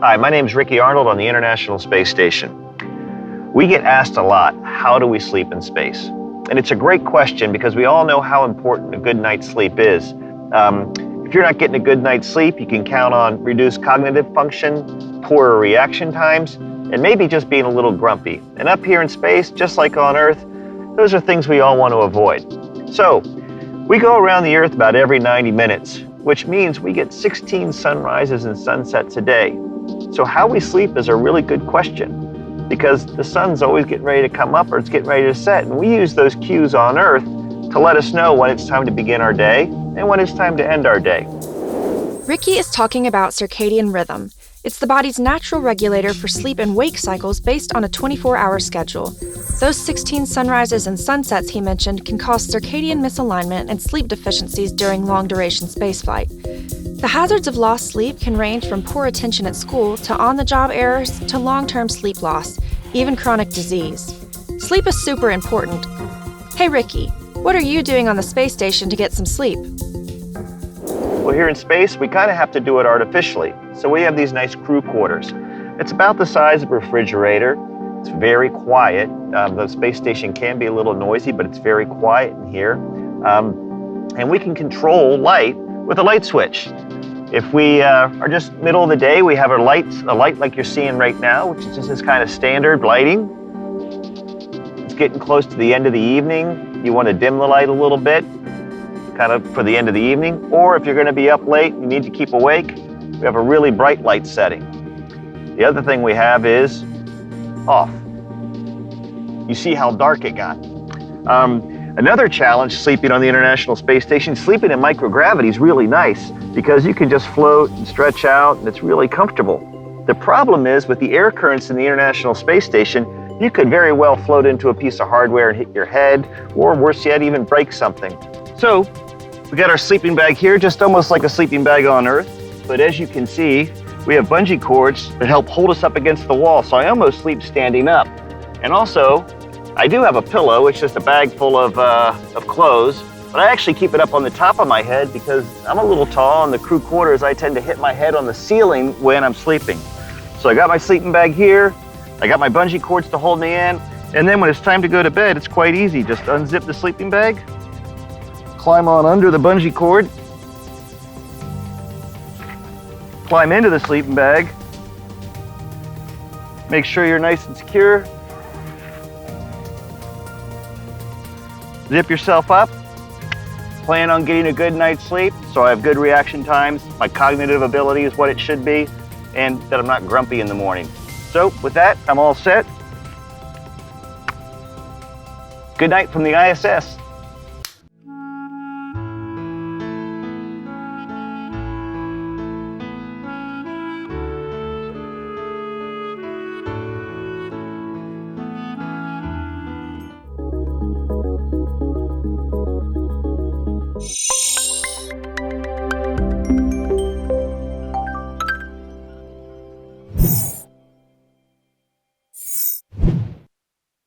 Hi, my name is Ricky Arnold on the International Space Station. We get asked a lot, how do we sleep in space? And it's a great question because we all know how important a good night's sleep is. If you're not getting a good night's sleep, you can count on reduced cognitive function, poorer reaction times, and maybe just being a little grumpy. And up here in space, just like on Earth, those are things we all want to avoid. So, we go around the Earth about every 90 minutes, which means we get 16 sunrises and sunsets a day. So how we sleep is a really good question because the sun's always getting ready to come up or it's getting ready to set. And we use those cues on Earth to let us know when it's time to begin our day and when it's time to end our day. Ricky is talking about circadian rhythm. It's the body's natural regulator for sleep and wake cycles based on a 24-hour schedule. Those 16 sunrises and sunsets he mentioned can cause circadian misalignment and sleep deficiencies during long-duration spaceflight. The hazards of lost sleep can range from poor attention at school to on-the-job errors to long-term sleep loss, even chronic disease. Sleep is super important. Hey Ricky, what are you doing on the space station to get some sleep? Well, here in space, we kind of have to do it artificially. So we have these nice crew quarters. It's about the size of a refrigerator. It's very quiet. The space station can be a little noisy, but it's very quiet in here. And we can control light with a light switch. If we are just middle of the day, we have a light like you're seeing right now, which is just this kind of standard lighting. It's getting close to the end of the evening. You want to dim the light a little bit, kind of for the end of the evening. Or if you're going to be up late, you need to keep awake, we have a really bright light setting. The other thing we have is off. You see how dark it got. Another challenge sleeping on the International Space Station, sleeping in microgravity is really nice because you can just float and stretch out and it's really comfortable. The problem is with the air currents in the International Space Station, you could very well float into a piece of hardware and hit your head, or worse yet, even break something. So we got our sleeping bag here, just almost like a sleeping bag on Earth. But as you can see, we have bungee cords that help hold us up against the wall. So I almost sleep standing up. And also, I do have a pillow. It's just a bag full of clothes. But I actually keep it up on the top of my head because I'm a little tall. In the crew quarters, I tend to hit my head on the ceiling when I'm sleeping. So I got my sleeping bag here. I got my bungee cords to hold me in. And then when it's time to go to bed, it's quite easy. Just unzip the sleeping bag, climb on under the bungee cord, climb into the sleeping bag, make sure you're nice and secure, zip yourself up, plan on getting a good night's sleep so I have good reaction times, my cognitive ability is what it should be, and that I'm not grumpy in the morning. So with that, I'm all set. Good night from the ISS.